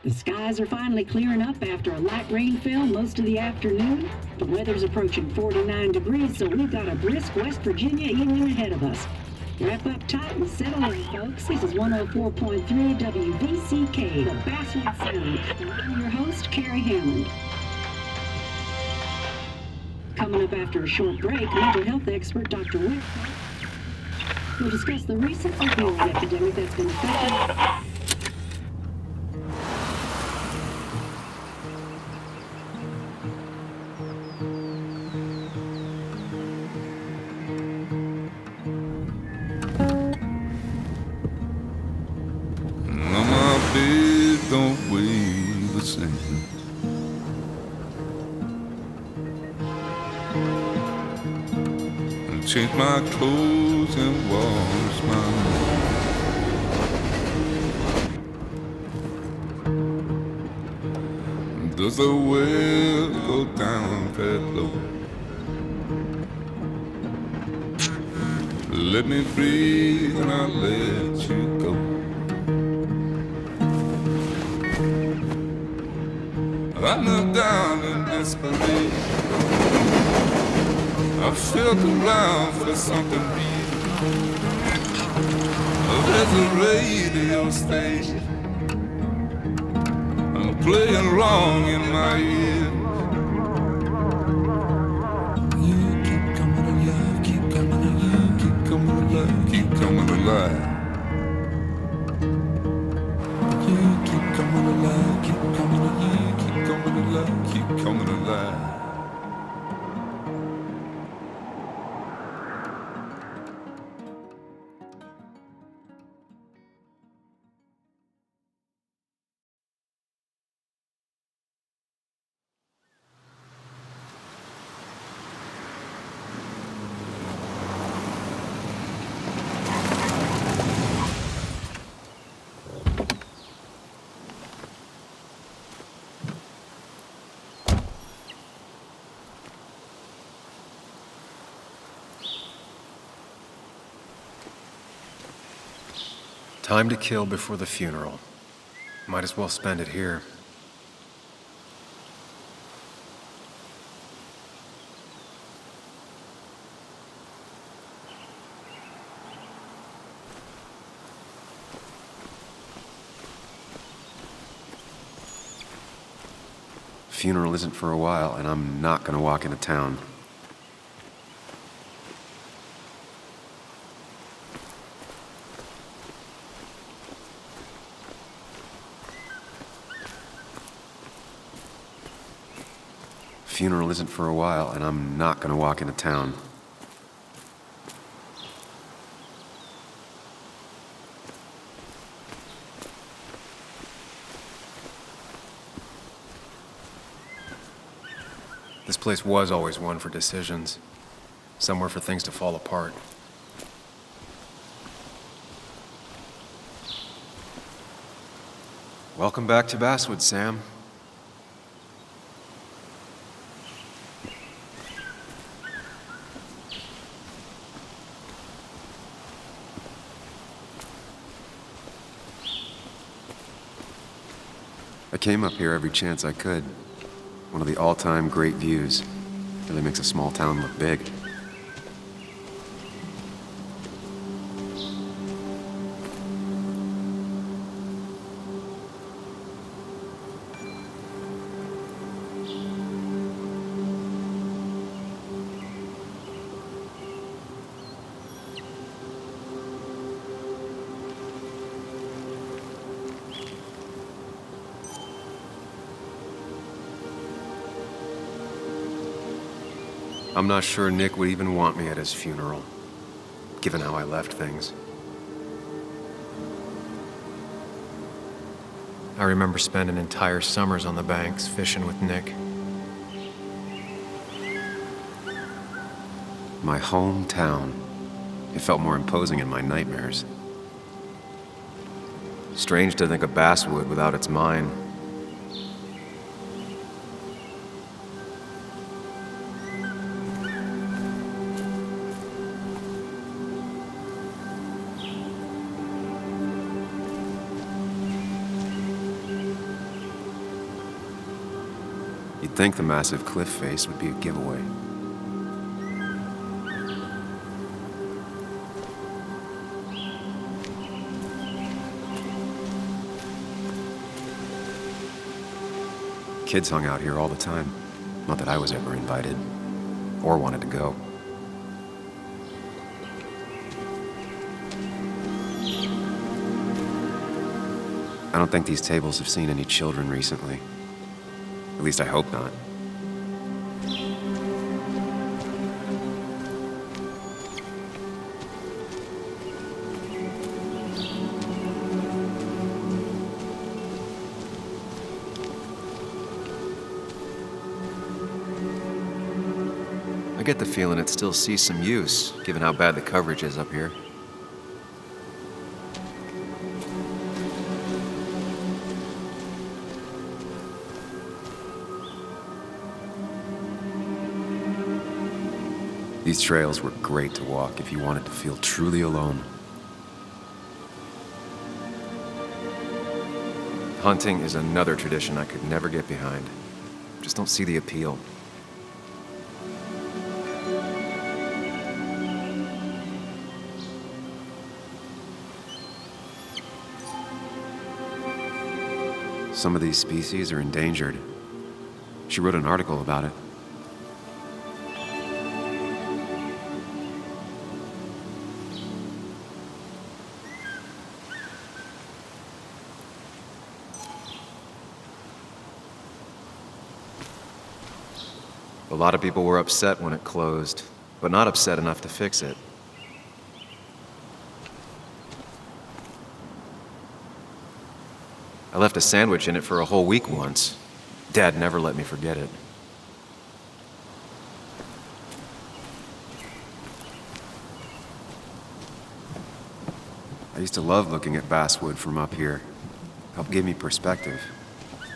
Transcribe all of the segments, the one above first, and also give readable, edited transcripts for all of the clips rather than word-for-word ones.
The skies are finally clearing up after a light rainfall most of the afternoon. The weather's approaching 49 degrees, so we've got a brisk West Virginia evening ahead of us. Wrap up tight and settle in, folks. This is 104.3 WVCK, the Basswood Sound. And I'm your host, Carrie Hammond. Coming up after a short break, mental health expert Dr. Wick will discuss the recent opioid epidemic that's been affecting... Don't weigh the same. And change my clothes and wash my hands. Does the well go down that low? Let me breathe and I'll let you go. I knelt down in disbelief. I felt around for something real. There's a radio station playing wrong in my ear. You keep coming alive, keep coming alive, keep coming alive, keep coming alive. You keep coming alive, keep coming alive. Keep coming alive. Time to kill before the funeral. Might as well spend it here. Funeral isn't for a while, and I'm not gonna walk into town. Funeral isn't for a while, and I'm not gonna walk into town. This place was always one for decisions. Somewhere for things to fall apart. Welcome back to Basswood, Sam. I came up here every chance I could. One of the all-time great views. Really makes a small town look big. I'm not sure Nick would even want me at his funeral, given how I left things. I remember spending entire summers on the banks fishing with Nick. My hometown. It felt more imposing in my nightmares. Strange to think of Basswood without its mine. You'd think the massive cliff face would be a giveaway. Kids hung out here all the time. Not that I was ever invited, or wanted to go. I don't think these tables have seen any children recently. At least I hope not. I get the feeling it still sees some use, given how bad the coverage is up here. These trails were great to walk if you wanted to feel truly alone. Hunting is another tradition I could never get behind. Just don't see the appeal. Some of these species are endangered. She wrote an article about it. A lot of people were upset when it closed, but not upset enough to fix it. I left a sandwich in it for a whole week once. Dad never let me forget it. I used to love looking at Basswood from up here. Helped give me perspective.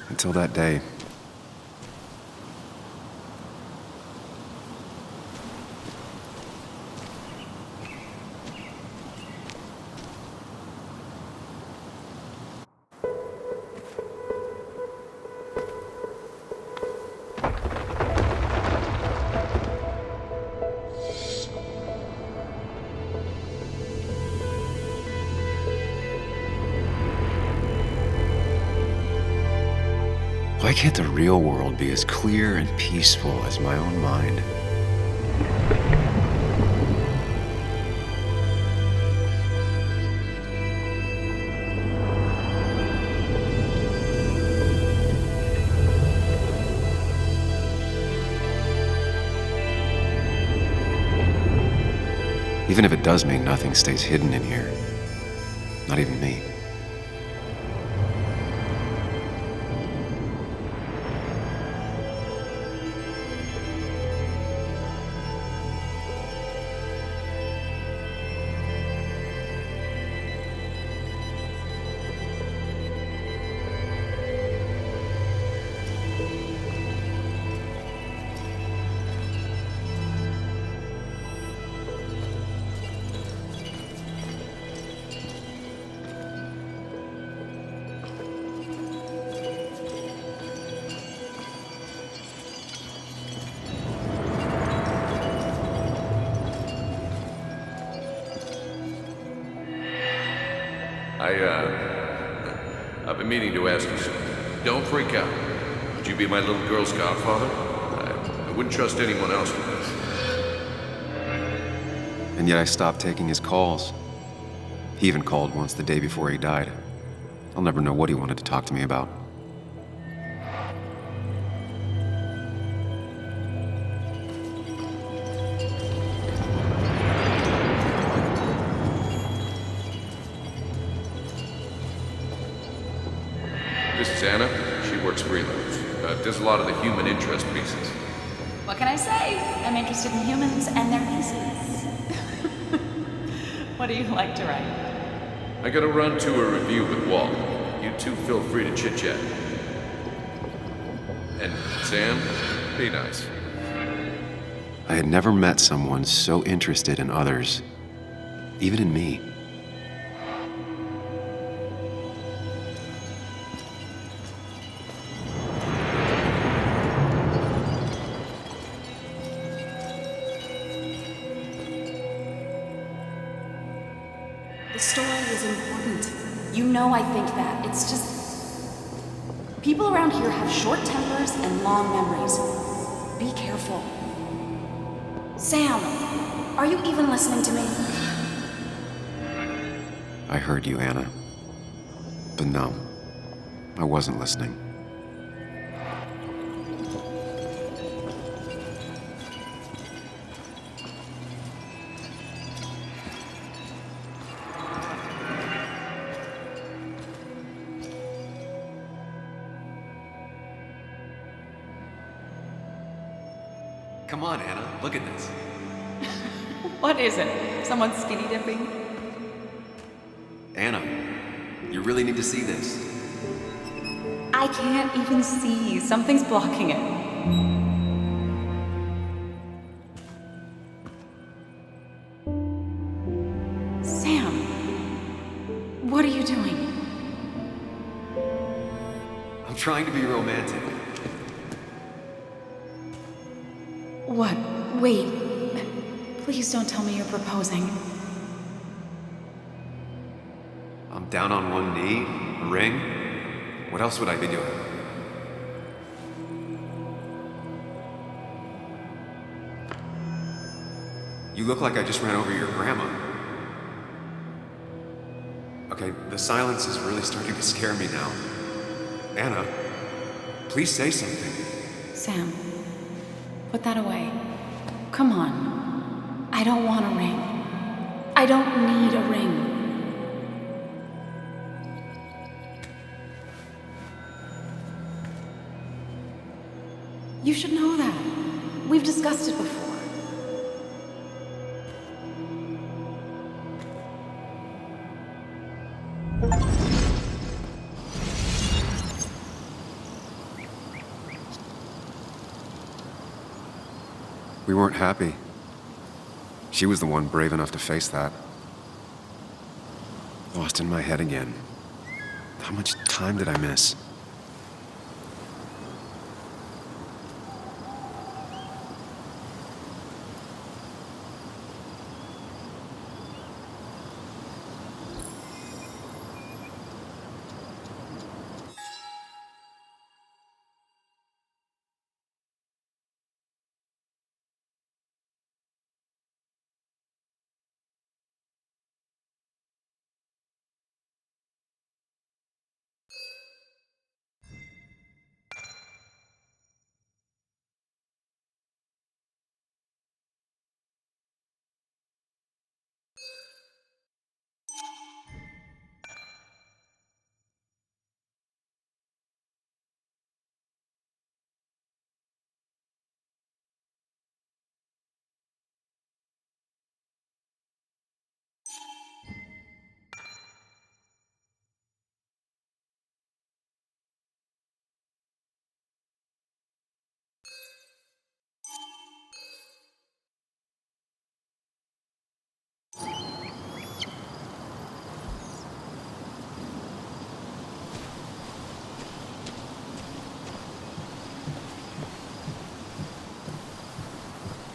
Until that day. Why can't the real world be as clear and peaceful as my own mind? Even if it does mean nothing stays hidden in here. Not even me. I've been meaning to ask you something. Don't freak out. Would you be my little girl's godfather? I wouldn't trust anyone else with this. And yet I stopped taking his calls. He even called once the day before he died. I'll never know what he wanted to talk to me about. This is Anna. She works for Reloads. Does a lot of the human interest pieces. What can I say? I'm interested in humans and their pieces. What do you like to write? I gotta run to a review with Walt. You two feel free to chit-chat. And Sam, be nice. I had never met someone so interested in others, even in me. The story is important. You know I think that. It's just... people around here have short tempers and long memories. Be careful. Sam, are you even listening to me? I heard you, Anna. But no, I wasn't listening. Come on, Anna, look at this. What is it? Someone skinny dipping? Anna, you really need to see this. I can't even see. Something's blocking it. Sam, what are you doing? I'm trying to be romantic. What? Wait. Please don't tell me you're proposing. I'm down on one knee, a ring. What else would I be doing? You look like I just ran over your grandma. Okay, the silence is really starting to scare me now. Anna, please say something. Sam, put that away. Come on. I don't want a ring. I don't need a ring. You should know that. We've discussed it before. We weren't happy. She was the one brave enough to face that. Lost in my head again. How much time did I miss?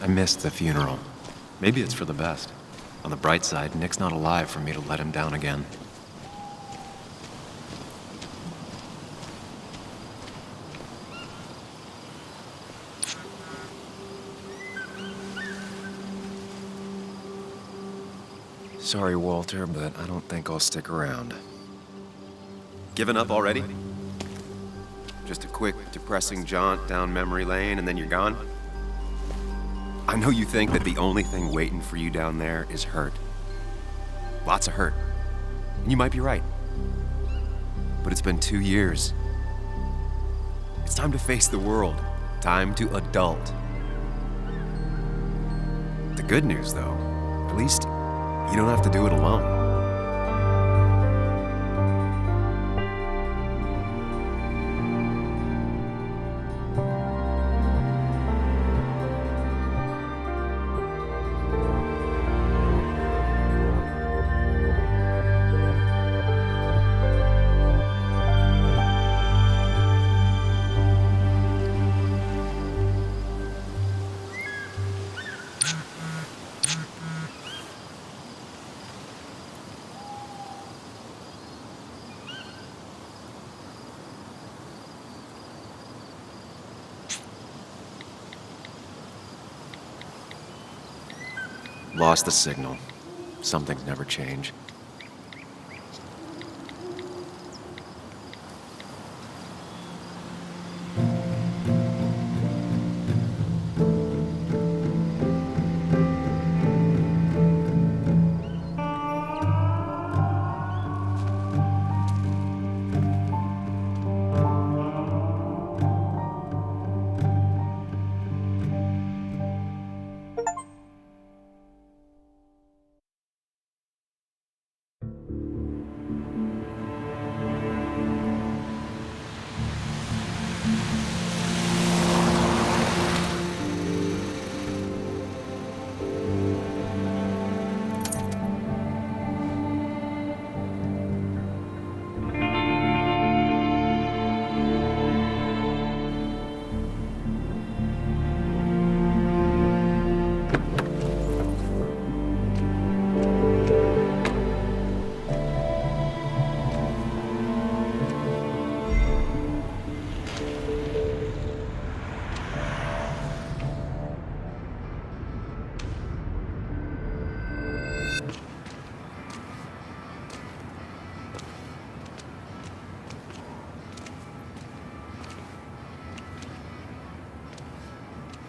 I missed the funeral. Maybe it's for the best. On the bright side, Nick's not alive for me to let him down again. Sorry, Walter, but I don't think I'll stick around. Given up already? Just a quick, depressing jaunt down memory lane and then you're gone? I know you think that the only thing waiting for you down there is hurt. Lots of hurt. And you might be right. But it's been 2 years. It's time to face the world. Time to adult. The good news, though, at least you don't have to do it alone. Lost the signal. Some things never change.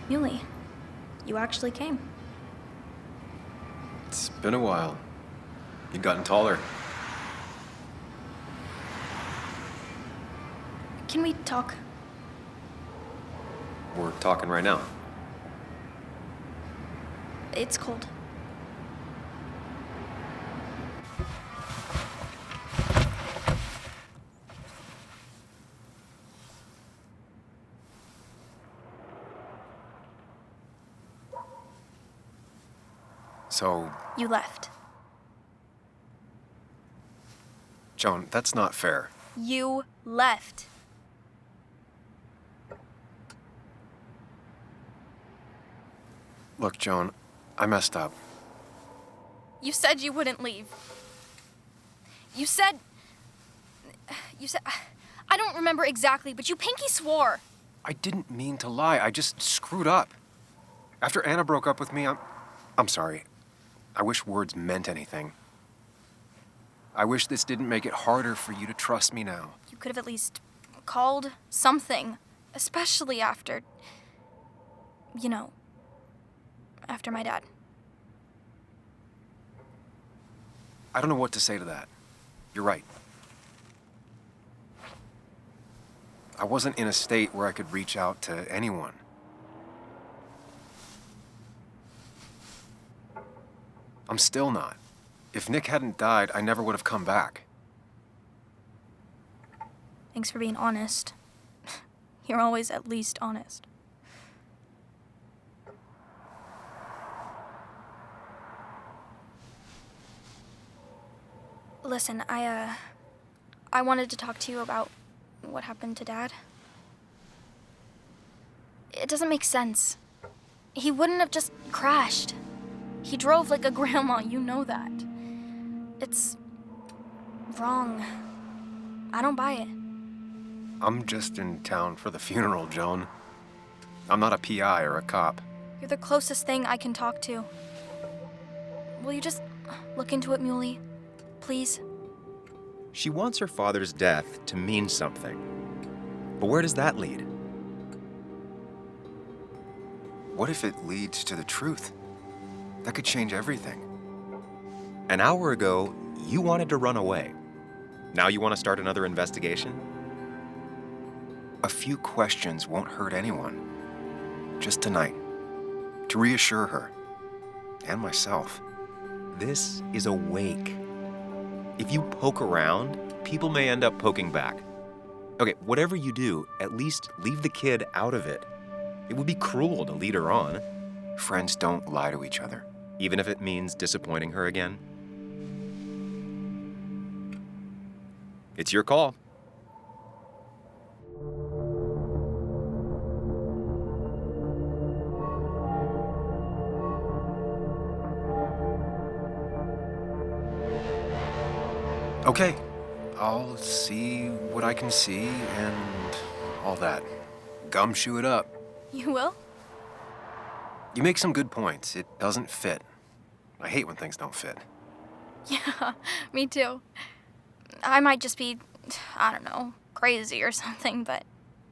Muley, you actually came. It's been a while. You've gotten taller. Can we talk? We're talking right now. It's cold. So, You left. Joan, that's not fair. You left. Look, Joan, I messed up. You said you wouldn't leave. You said, I don't remember exactly, but you pinky swore. I didn't mean to lie. I just screwed up. After Anna broke up with me, I'm sorry. I wish words meant anything. I wish this didn't make it harder for you to trust me now. You could have at least called something, especially after, after my dad. I don't know what to say to that. You're right. I wasn't in a state where I could reach out to anyone. I'm still not. If Nick hadn't died, I never would have come back. Thanks for being honest. You're always at least honest. Listen, I wanted to talk to you about what happened to Dad. It doesn't make sense. He wouldn't have just crashed. He drove like a grandma, you know that. It's wrong. I don't buy it. I'm just in town for the funeral, Joan. I'm not a PI or a cop. You're the closest thing I can talk to. Will you just look into it, Muley? Please? She wants her father's death to mean something. But where does that lead? What if it leads to the truth? That could change everything. An hour ago, you wanted to run away. Now you want to start another investigation? A few questions won't hurt anyone. Just tonight, to reassure her, and myself. This is a wake. If you poke around, people may end up poking back. Okay, whatever you do, at least leave the kid out of it. It would be cruel to lead her on. Friends don't lie to each other, even if it means disappointing her again. It's your call. Okay, I'll see what I can see and all that. Gumshoe it up. You will? You make some good points. It doesn't fit. I hate when things don't fit. Yeah, me too. I might just be, I don't know, crazy or something, but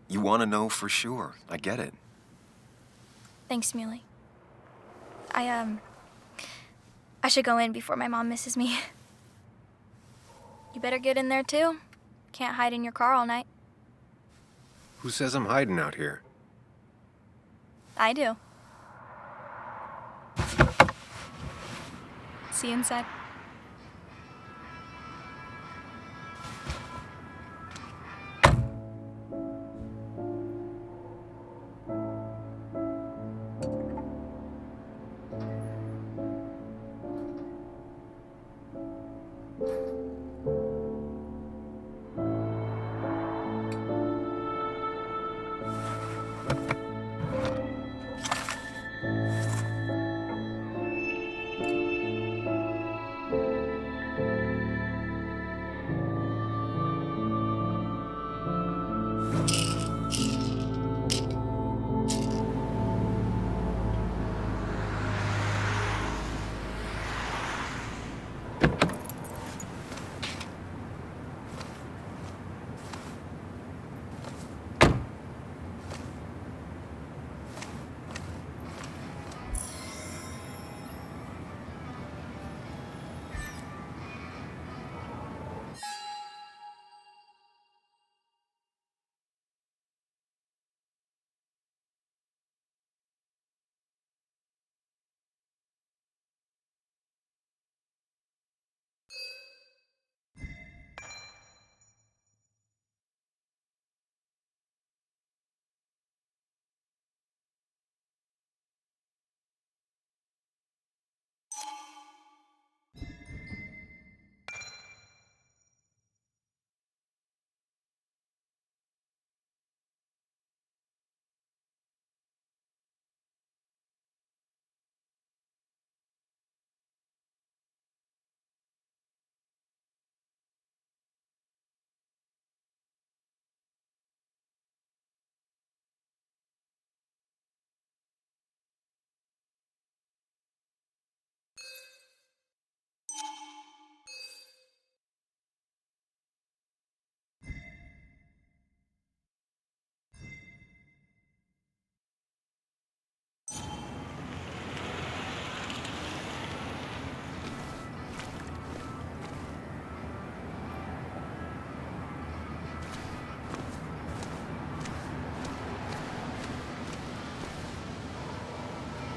You want to know for sure. I get it. thanks, Muley. I should go in before my mom misses me. You better get in there too. Can't hide in your car all night. Who says I'm hiding out here? I do. See you inside.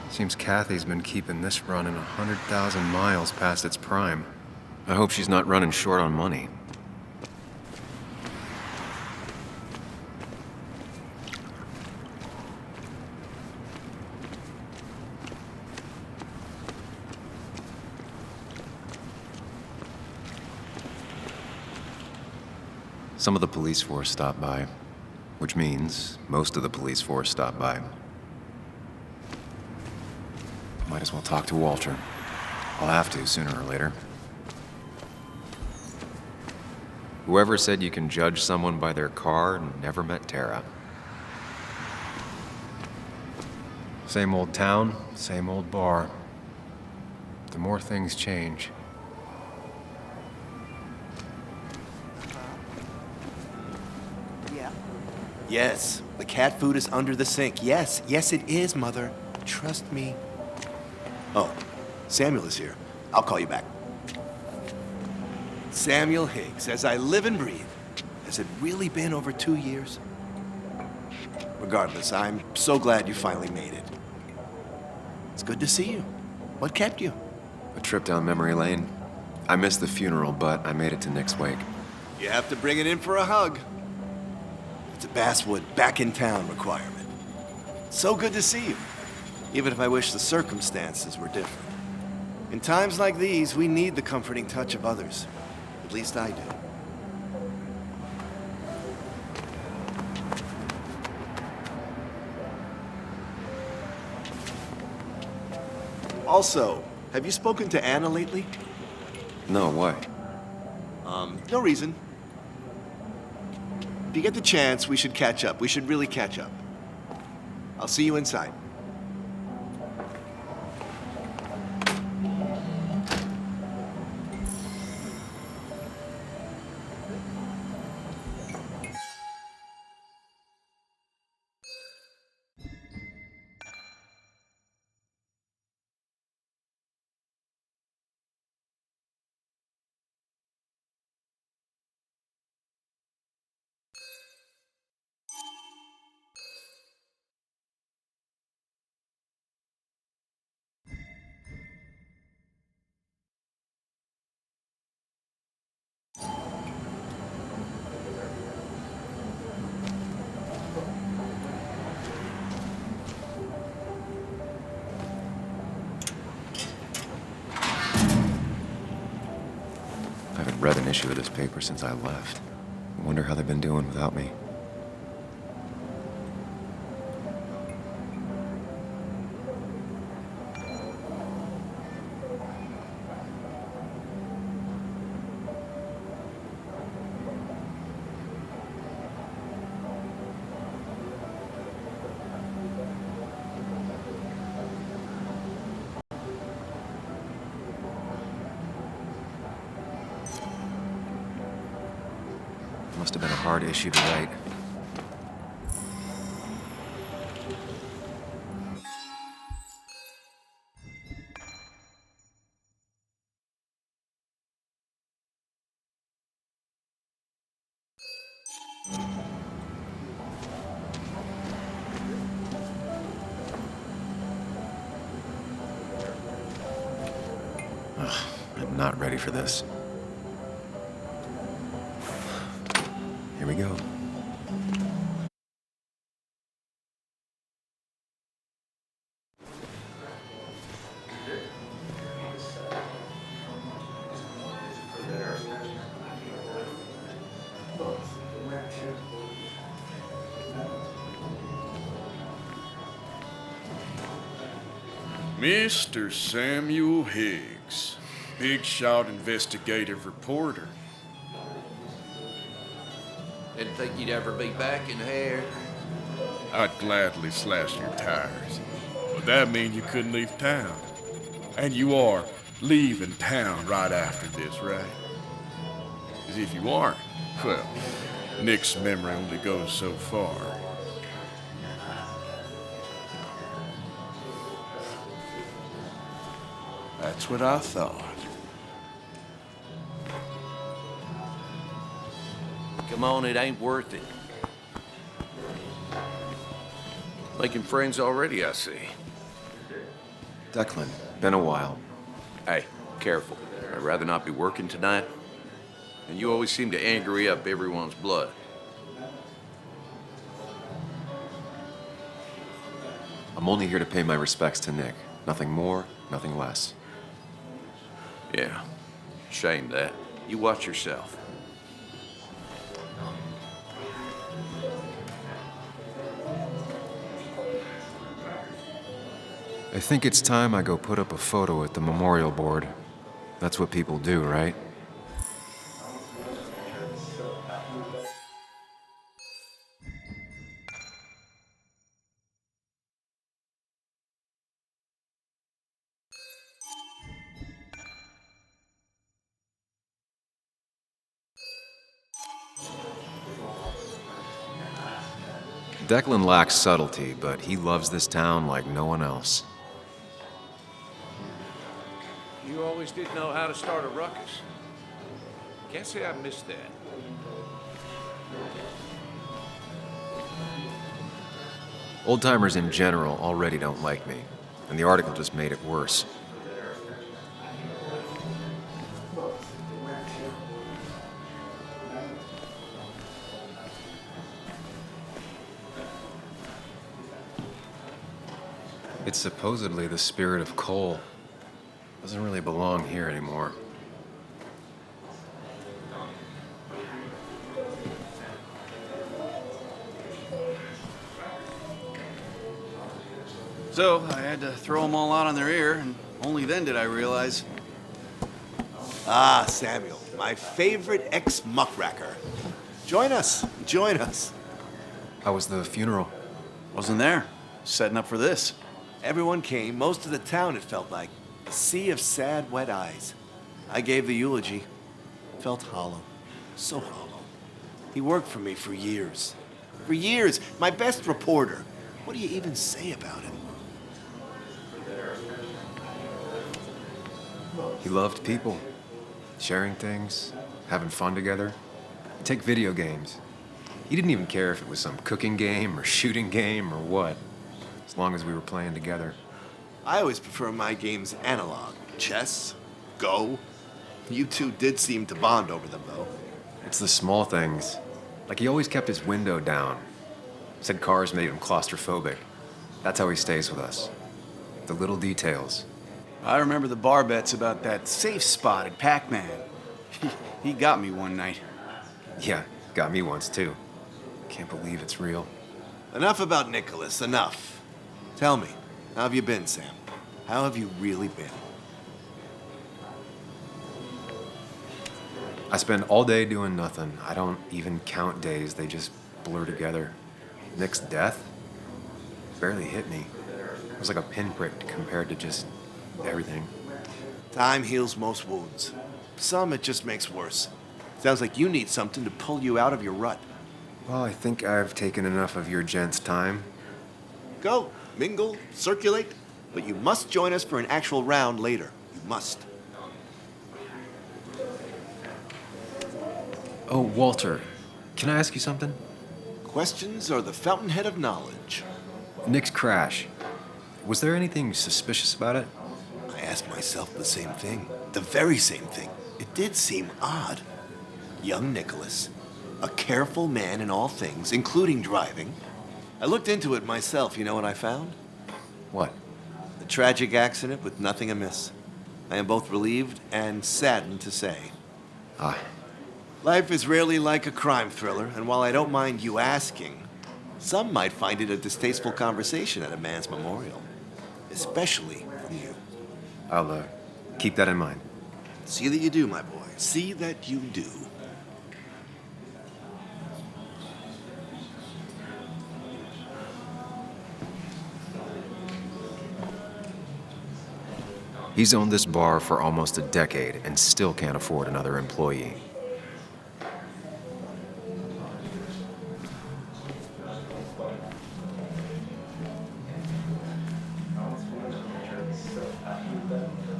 Seems Kathy's been keeping this running 100,000 miles past its prime. I hope she's not running short on money. Some of the police force stopped by, which means most of the police force stopped by. Might as well talk to Walter. I'll have to sooner or later. Whoever said you can judge someone by their car never met Tara. Same old town, same old bar. The more things change. Yeah. Yes, the cat food is under the sink. Yes, yes it is, Mother. Trust me. Oh, Samuel is here. I'll call you back. Samuel Higgs, as I live and breathe. Has it really been over 2 years? Regardless, I'm so glad you finally made it. It's good to see you. What kept you? A trip down memory lane. I missed the funeral, but I made it to Nick's wake. You have to bring it in for a hug. It's a Basswood back in town requirement. So good to see you, even if I wish the circumstances were different. In times like these, we need the comforting touch of others. At least I do. Also, have you spoken to Anna lately? No, why? No reason. If you get the chance, we should catch up. We should really catch up. I'll see you inside. I haven't read an issue of this paper since I left. I wonder how they've been doing without me. Must have been a hard issue to write. Ugh, I'm not ready for this. Here we go. Mr. Samuel Higgs, big shot investigative reporter. Didn't think you'd ever be back in here. I'd gladly slash your tires. But that mean you couldn't leave town. And you are leaving town right after this, right? As if you aren't. Well, Nick's memory only goes so far. That's what I thought. Come on, it ain't worth it. Making friends already, I see. Declan, been a while. Hey, careful. I'd rather not be working tonight. And you always seem to angry up everyone's blood. I'm only here to pay my respects to Nick. Nothing more, nothing less. Yeah, shame that. You watch yourself. I think it's time I go put up a photo at the memorial board. That's what people do, right? Declan lacks subtlety, but he loves this town like no one else. You always did know how to start a ruckus. Can't say I missed that. Old-timers in general already don't like me, and the article just made it worse. It's supposedly the spirit of coal. Doesn't really belong here anymore. So I had to throw them all out on their ear, and only then did I realize. Ah, Samuel, my favorite ex-muckracker. Join us, join us. How was the funeral? Wasn't there. Setting up for this. Everyone came, most of the town, it felt like. A sea of sad, wet eyes. I gave the eulogy. Felt hollow. So hollow. He worked for me for years. For years. My best reporter. What do you even say about him? He loved people, sharing things, having fun together. Take video games. He didn't even care if it was some cooking game or shooting game or what, as long as we were playing together. I always prefer my games analog. Chess, Go. You two did seem to bond over them, though. It's the small things. Like he always kept his window down. Said cars made him claustrophobic. That's how he stays with us. The little details. I remember the bar bets about that safe spot at Pac-Man. He got me one night. Yeah, got me once too. Can't believe it's real. Enough about Nicholas, enough. Tell me, how have you been, Sam? How have you really been? I spend all day doing nothing. I don't even count days. They just blur together. Nick's death barely hit me. It was like a pinprick compared to just everything. Time heals most wounds. Some it just makes worse. Sounds like you need something to pull you out of your rut. Well, I think I've taken enough of your gents' time. Go, mingle, circulate, but you must join us for an actual round later. You must. Oh, Walter, can I ask you something? Questions are the fountainhead of knowledge. Nick's crash. Was there anything suspicious about it? I asked myself the same thing. The very same thing. It did seem odd. Young Nicholas, a careful man in all things, including driving. I looked into it myself. You know what I found? What? A tragic accident with nothing amiss. I am both relieved and saddened to say. Ah. Life is rarely like a crime thriller, and while I don't mind you asking, some might find it a distasteful conversation at a man's memorial. Especially from you. I'll keep that in mind. See that you do, my boy. See that you do. He's owned this bar for almost a decade and still can't afford another employee.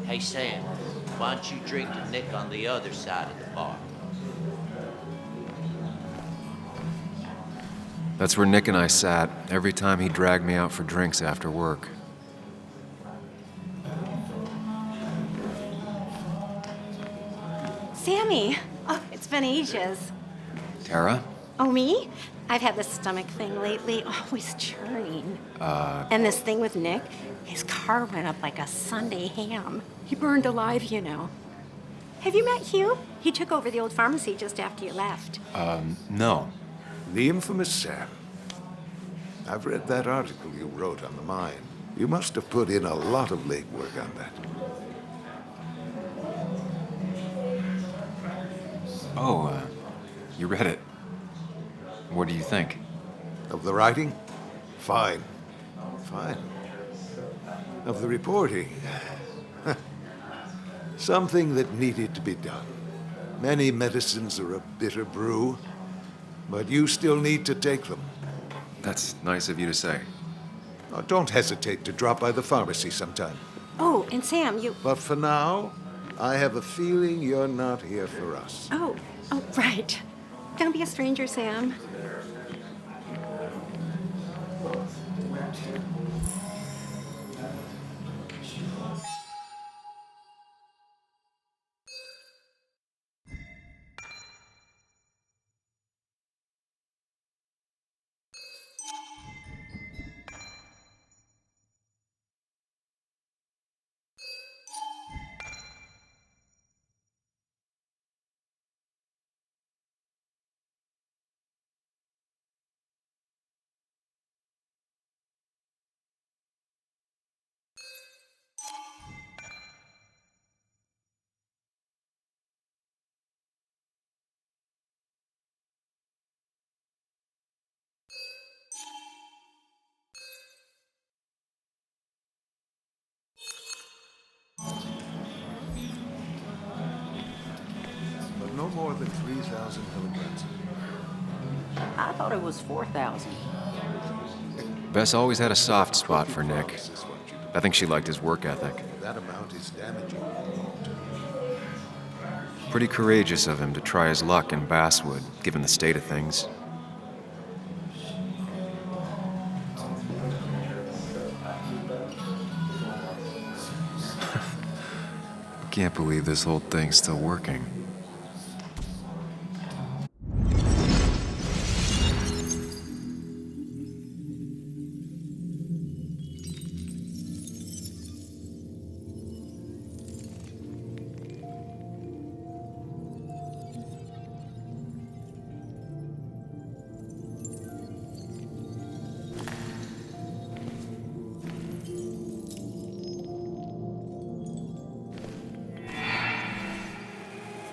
Hey, Sam, why don't you drink to Nick on the other side of the bar? That's where Nick and I sat every time he dragged me out for drinks after work. Sammy! Oh, it's been ages. Tara? Oh, me? I've had this stomach thing lately, always churning. And this thing with Nick, his car went up like a Sunday ham. He burned alive, you know. Have you met Hugh? He took over the old pharmacy just after you left. No. The infamous Sam. I've read that article you wrote on the mine. You must have put in a lot of legwork on that. Oh, you read it. What do you think? Of the writing? Fine. Fine. Of the reporting? Something that needed to be done. Many medicines are a bitter brew, but you still need to take them. That's nice of you to say. Oh, don't hesitate to drop by the pharmacy sometime. Oh, and Sam, you... But for now, I have a feeling you're not here for us. Oh, right. Don't be a stranger, Sam. But no more than 3,000 kilograms. I thought it was 4,000. Bess always had a soft spot for Nick. I think she liked his work ethic. That amount is damaging. Pretty courageous of him to try his luck in Basswood, given the state of things. Can't believe this whole thing's still working.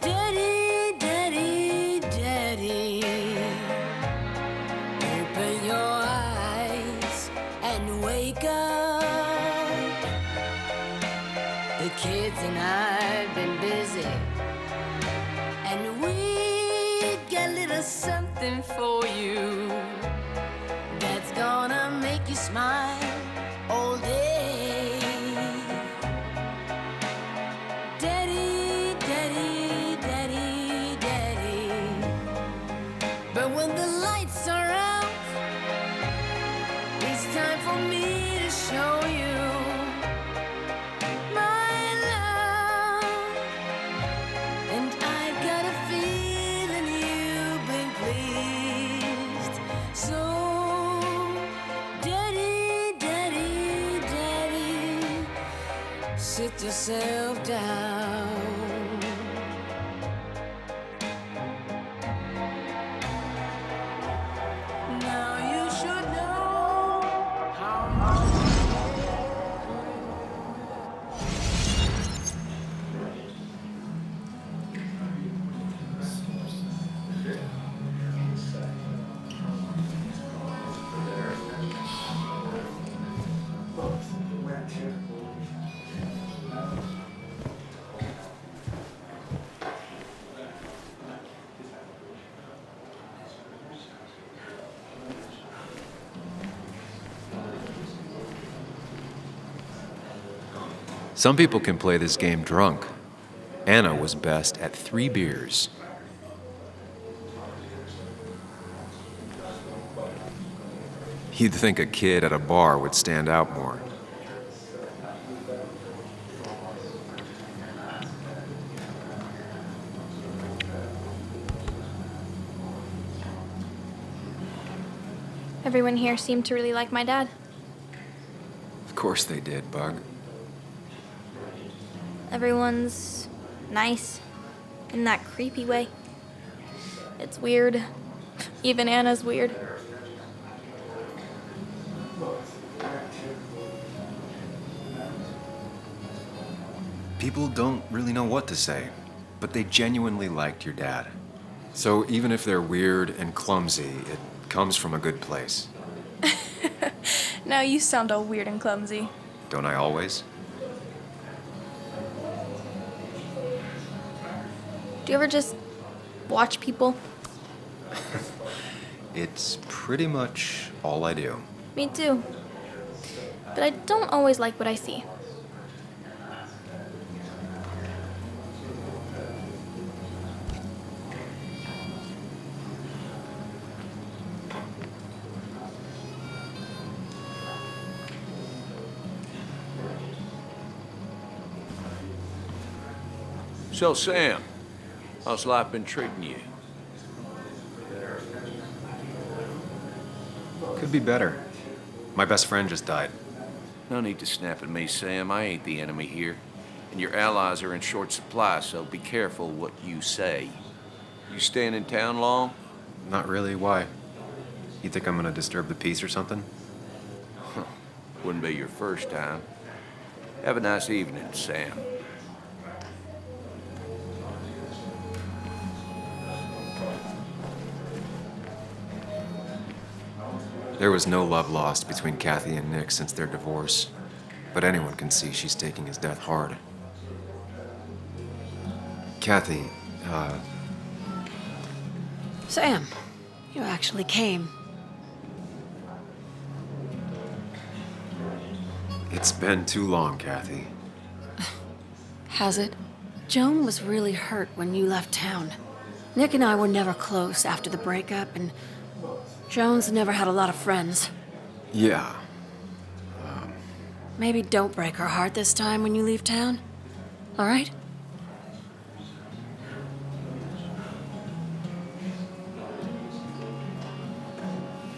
Daddy, Daddy, Daddy, open your eyes and wake up. The kids and I've been busy, and we got a little something for you that's gonna make you smile all day. Daddy, Daddy, Daddy, Daddy. But when the lights are out, it's time for me to show you my love. And I've got a feeling you've been pleased. So, Daddy, Daddy, Daddy, sit yourself down. Now you should know how much. Some people can play this game drunk. Anna was best at 3 beers. You'd think a kid at a bar would stand out more. Everyone here seemed to really like my dad. Of course they did, Bug. Everyone's nice in that creepy way. It's weird. Even Anna's weird. People don't really know what to say, but they genuinely liked your dad. So even if they're weird and clumsy, it comes from a good place. Now you sound all weird and clumsy. Don't I always? Do you ever just watch people? It's pretty much all I do. Me too. But I don't always like what I see. So, Sam, how's life been treating you? Could be better. My best friend just died. No need to snap at me, Sam. I ain't the enemy here. And your allies are in short supply, so be careful what you say. You staying in town long? Not really. Why? You think I'm gonna disturb the peace or something? Wouldn't be your first time. Have a nice evening, Sam. There was no love lost between Kathy and Nick since their divorce, but anyone can see she's taking his death hard. Kathy, Sam, you actually came. It's been too long, Kathy. Has it? Joan was really hurt when you left town. Nick and I were never close after the breakup, and Joan's never had a lot of friends. Yeah. Maybe don't break her heart this time when you leave town. All right?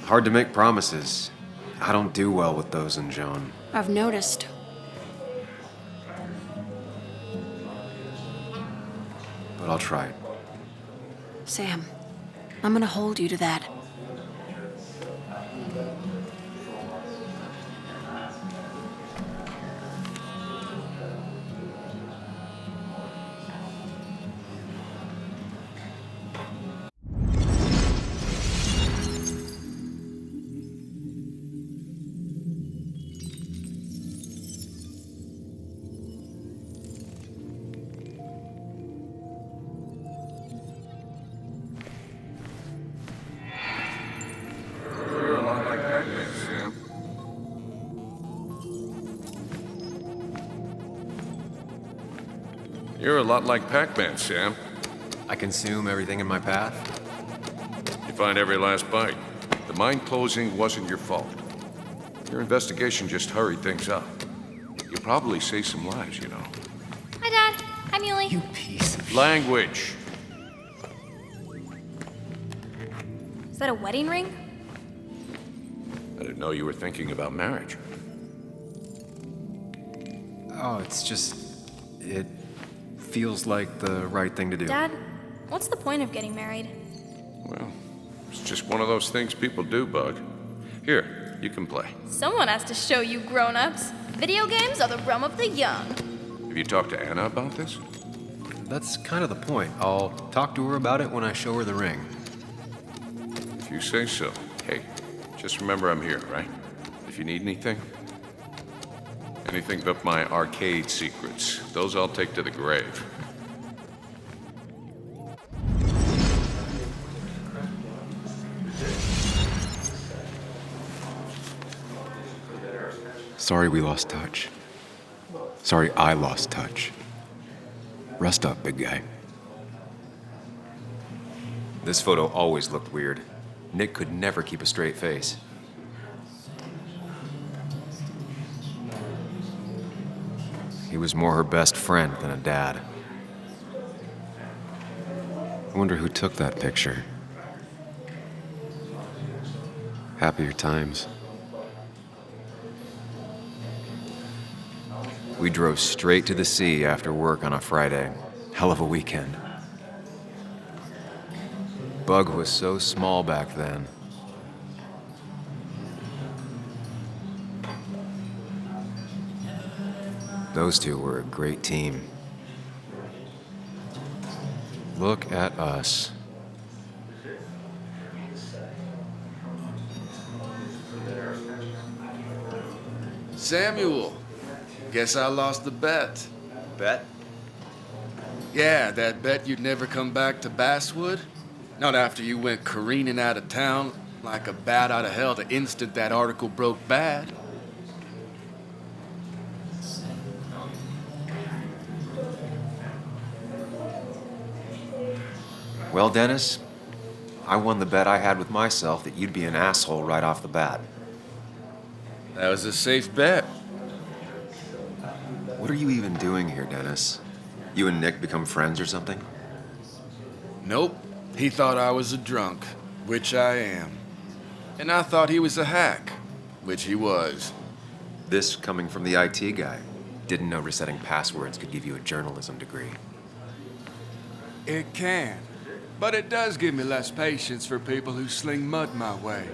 Hard to make promises. I don't do well with those in Joan. I've noticed. But I'll try. Sam, I'm gonna hold you to that. You're a lot like Pac-Man, Sam. I consume everything in my path. You find every last bite. The mine closing wasn't your fault. Your investigation just hurried things up. You'll probably save some lives, you know. Hi, Dad. Hi, Muley. You piece of Language. Is that a wedding ring? I didn't know you were thinking about marriage. Oh, it's just... it feels like the right thing to do. Dad, what's the point of getting married? Well, it's just one of those things people do, Bug. Here, you can play. Someone has to show you grown-ups. Video games are the realm of the young. Have you talked to Anna about this? That's kind of the point. I'll talk to her about it when I show her the ring. If you say so. Hey, just remember I'm here, right? If you need anything. Anything but my arcade secrets. Those I'll take to the grave. Sorry we lost touch. Sorry I lost touch. Rest up, big guy. This photo always looked weird. Nick could never keep a straight face. He was more her best friend than a dad. I wonder who took that picture. Happier times. We drove straight to the sea after work on a Friday. Hell of a weekend. Bug was so small back then. Those two were a great team. Look at us. Samuel, guess I lost the bet. Bet? Yeah, that bet you'd never come back to Basswood. Not after you went careening out of town like a bat out of hell the instant that article broke bad. Well, Dennis, I won the bet I had with myself that you'd be an asshole right off the bat. That was a safe bet. What are you even doing here, Dennis? You and Nick become friends or something? Nope. He thought I was a drunk, which I am. And I thought he was a hack, which he was. This coming from the IT guy. Didn't know resetting passwords could give you a journalism degree. It can. But it does give me less patience for people who sling mud my way.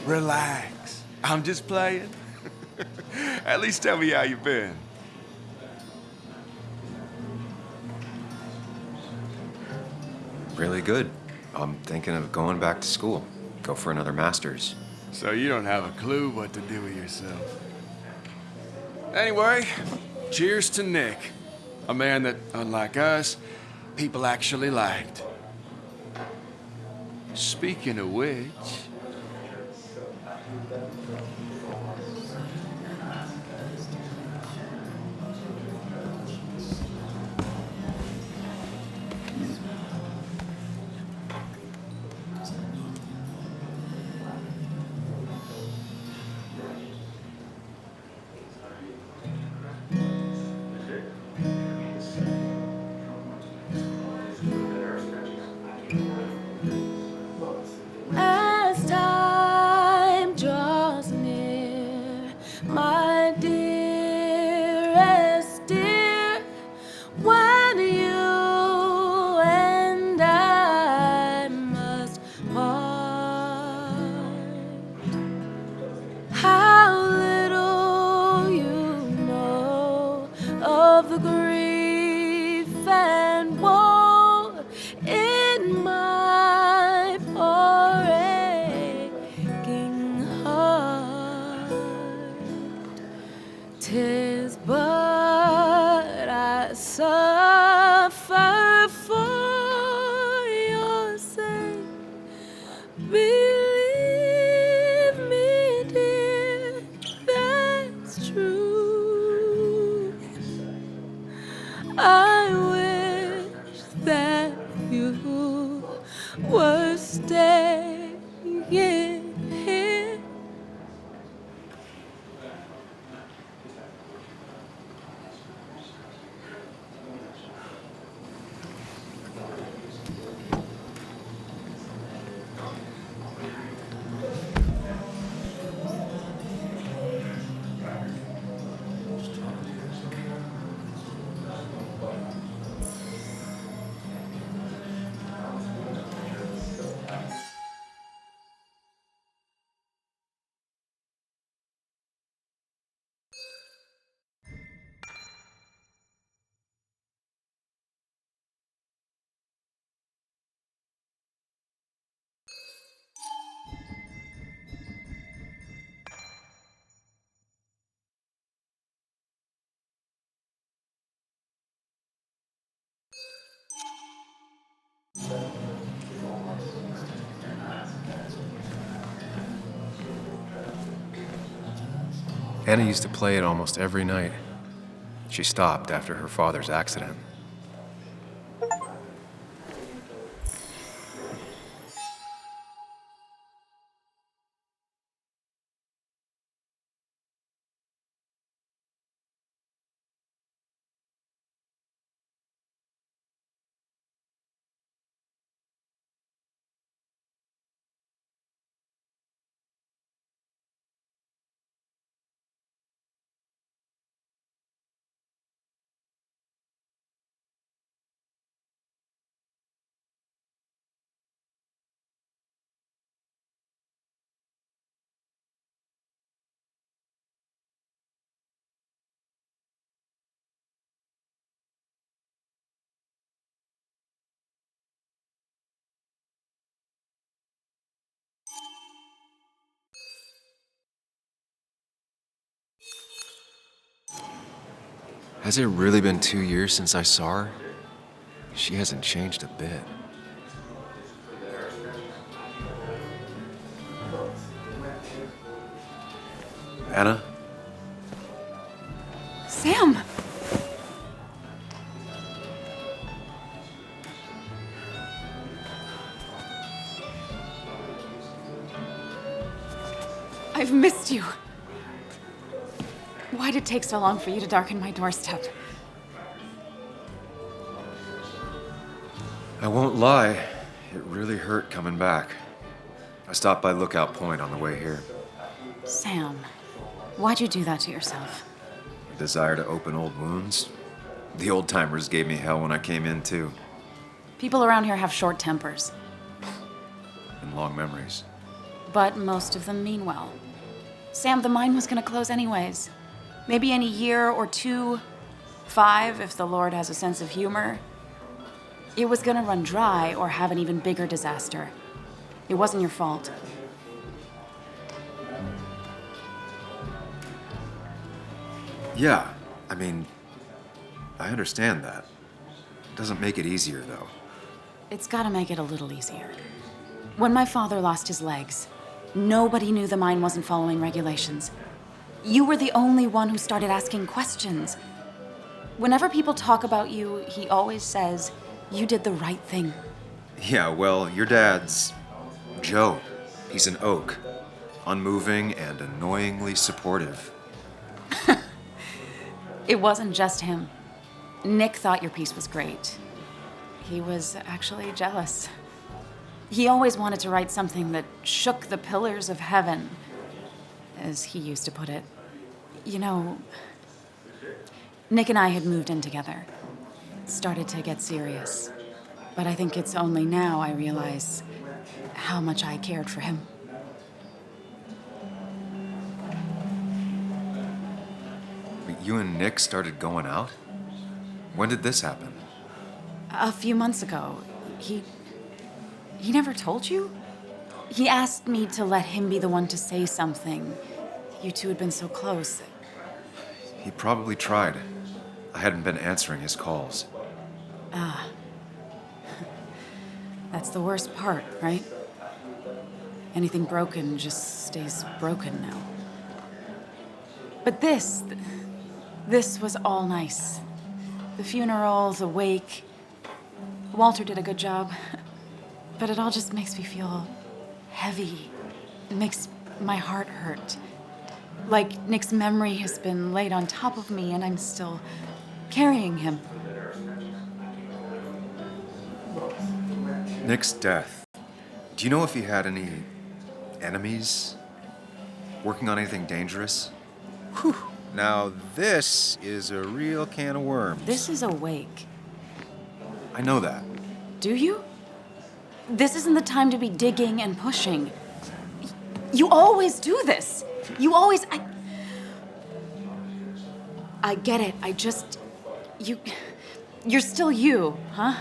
Relax. I'm just playing. At least tell me how you've been. Really good. I'm thinking of going back to school. Go for another master's. So you don't have a clue what to do with yourself. Anyway, cheers to Nick. A man that, unlike us, people actually liked. Speaking of which... As time draws near, my dearest dear, when you and I must part, how little you know of the grief and woe in my poor aching heart. 'Tis but I suffer for your sake. Believe me, dear, that's true. I wish that you were staying here. Anna used to play it almost every night. She stopped after her father's accident. Has it really been 2 years since I saw her? She hasn't changed a bit. Anna? Sam! I've missed you. Why'd it take so long for you to darken my doorstep? I won't lie, it really hurt coming back. I stopped by Lookout Point on the way here. Sam, why'd you do that to yourself? A desire to open old wounds. The old-timers gave me hell when I came in, too. People around here have short tempers, And long memories. but most of them mean well. Sam, the mine was gonna close anyways. Maybe in a year or 2, 5, if the Lord has a sense of humor. It was gonna run dry or have an even bigger disaster. It wasn't your fault. Yeah, I mean, I understand that. Doesn't make it easier, though. It's gotta make it a little easier. When my father lost his legs, nobody knew the mine wasn't following regulations. You were the only one who started asking questions. Whenever people talk about you, he always says, you did the right thing. Yeah, well, your dad's Joe. He's an oak. Unmoving and annoyingly supportive. It wasn't just him. Nick thought your piece was great. He was actually jealous. He always wanted to write something that shook the pillars of heaven, as he used to put it. You know, Nick and I had moved in together. It started to get serious. But I think it's only now I realize how much I cared for him. But you and Nick started going out? When did this happen? A few months ago, he never told you? He asked me to let him be the one to say something. You two had been so close. He probably tried. I hadn't been answering his calls. Ah. That's the worst part, right? Anything broken just stays broken now. But this was all nice. The funeral, the wake. Walter did a good job. But it all just makes me feel heavy. It makes my heart hurt. Like Nick's memory has been laid on top of me and I'm still carrying him. Nick's death. Do you know if he had any enemies? Working on anything dangerous? Whew. Now this is a real can of worms. This is a wake. I know that. Do you? This isn't the time to be digging and pushing. You always do this. You always... I get it. You're still you, huh?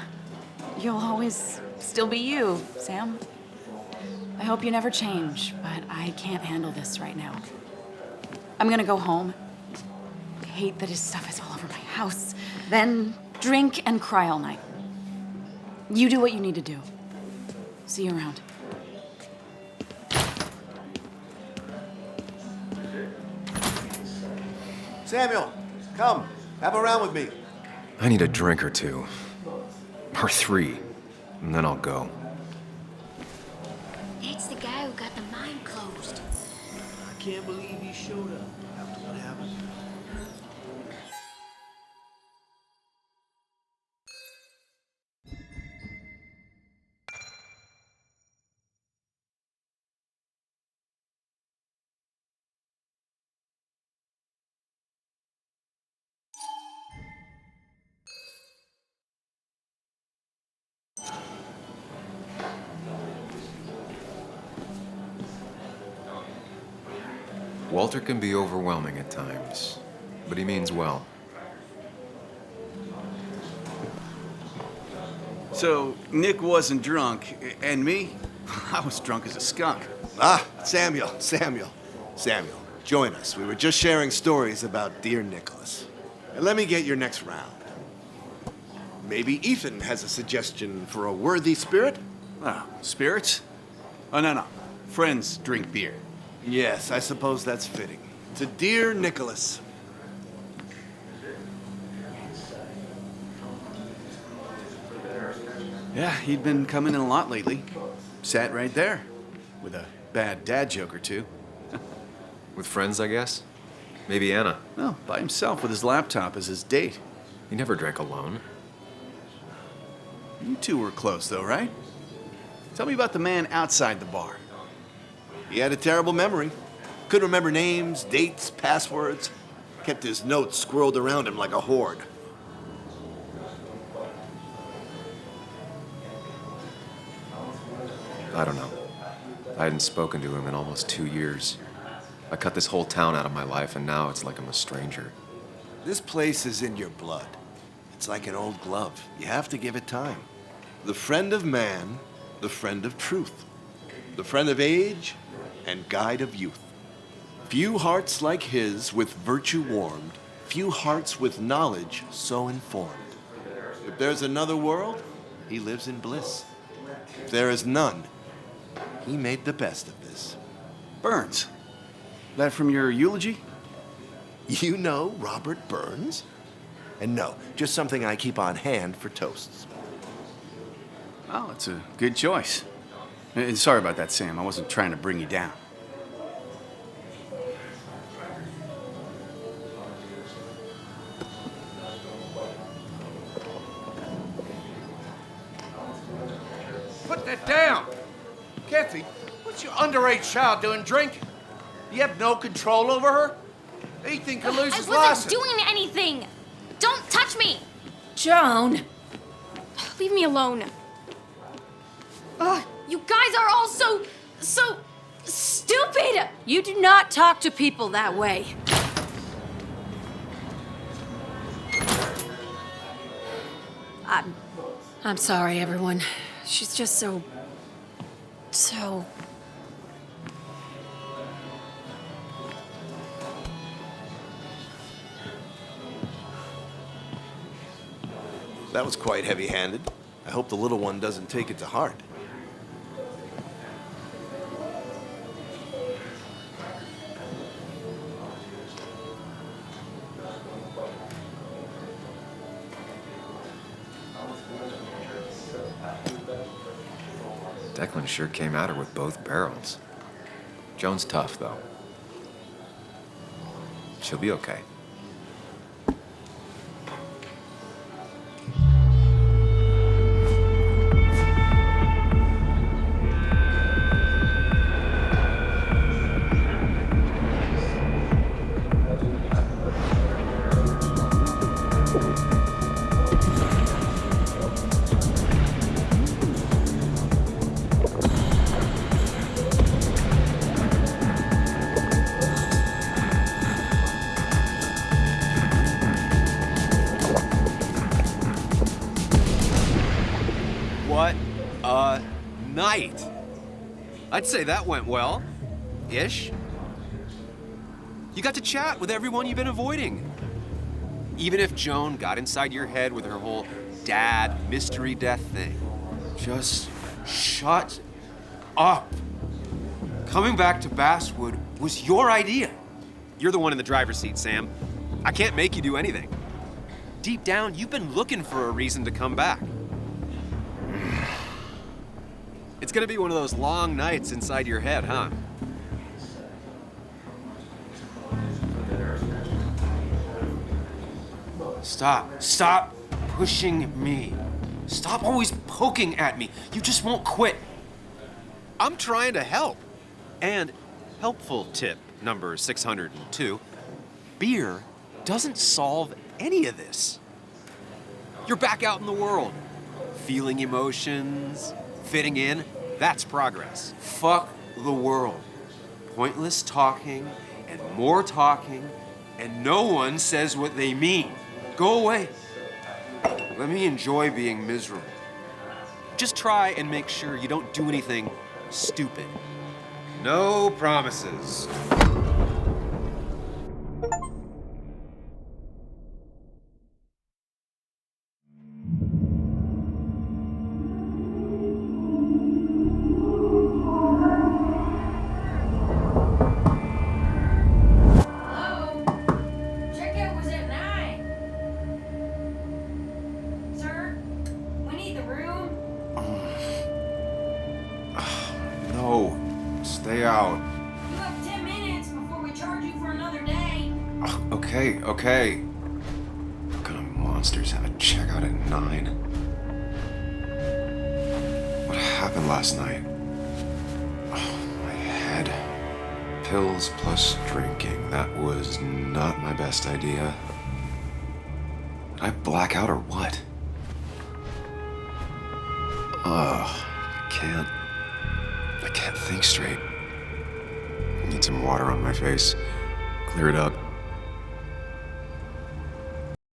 You'll always still be you, Sam. I hope you never change, but I can't handle this right now. I'm gonna go home. I hate that his stuff is all over my house. Then drink and cry all night. You do what you need to do. See you around. Samuel, come. Have a round with me. I need a drink or two. Or 3. And then I'll go. That's the guy who got the mine closed. I can't believe he showed up after what happened. Walter can be overwhelming at times, but he means well. So, Nick wasn't drunk, and me? I was drunk as a skunk. Ah, Samuel, join us. We were just sharing stories about dear Nicholas. And let me get your next round. Maybe Ethan has a suggestion for a worthy spirit? Oh, spirits? Oh, no. Friends drink beer. Yes, I suppose that's fitting. To dear Nicholas. Yeah, he'd been coming in a lot lately. Sat right there. With a bad dad joke or two. With friends, I guess? Maybe Anna. No, by himself with his laptop as his date. He never drank alone. You two were close, though, right? Tell me about the man outside the bar. He had a terrible memory. Couldn't remember names, dates, passwords. Kept his notes squirreled around him like a hoard. I don't know. I hadn't spoken to him in almost 2 years. I cut this whole town out of my life, and now it's like I'm a stranger. This place is in your blood. It's like an old glove. You have to give it time. The friend of man, the friend of truth. The friend of age, and guide of youth. Few hearts like his with virtue warmed, few hearts with knowledge so informed. If there's another world, he lives in bliss. If there is none, he made the best of this. Burns. That from your eulogy? You know Robert Burns? And no, just something I keep on hand for toasts. Well, it's a good choice. And sorry about that, Sam. I wasn't trying to bring you down. Put that down! Kathy, what's your underage child doing drinking? You have no control over her? Ethan could lose his I wasn't license. doing anything! Don't touch me! Joan! Leave me alone. Ugh, you guys are all so stupid! You do not talk to people that way. I'm sorry, everyone. She's just so... That was quite heavy-handed. I hope the little one doesn't take it to heart. Declan sure came at her with both barrels. Joan's tough, though. She'll be okay. What a night! I'd say that went well. Ish. You got to chat with everyone you've been avoiding. Even if Joan got inside your head with her whole dad mystery death thing. Just shut up. Coming back to Basswood was your idea. You're the one in the driver's seat, Sam. I can't make you do anything. Deep down, you've been looking for a reason to come back. It's gonna be one of those long nights inside your head, huh? Stop pushing me. Stop always poking at me. You just won't quit. I'm trying to help. And helpful tip number 602, beer doesn't solve any of this. You're back out in the world, feeling emotions, fitting in. That's progress. Fuck the world. Pointless talking and more talking, and no one says what they mean. Go away. Let me enjoy being miserable. Just try and make sure you don't do anything stupid. No promises. Checkout was at 9. Sir, we need the room. No, stay out. You have 10 minutes before we charge you for another day. Okay, okay. What kind of monsters have a checkout at 9? What happened last night? Oh, my head. Pills plus drinking. That was not my best idea. Did I black out or what? Ugh, I can't think straight. I need some water on my face. Clear it up.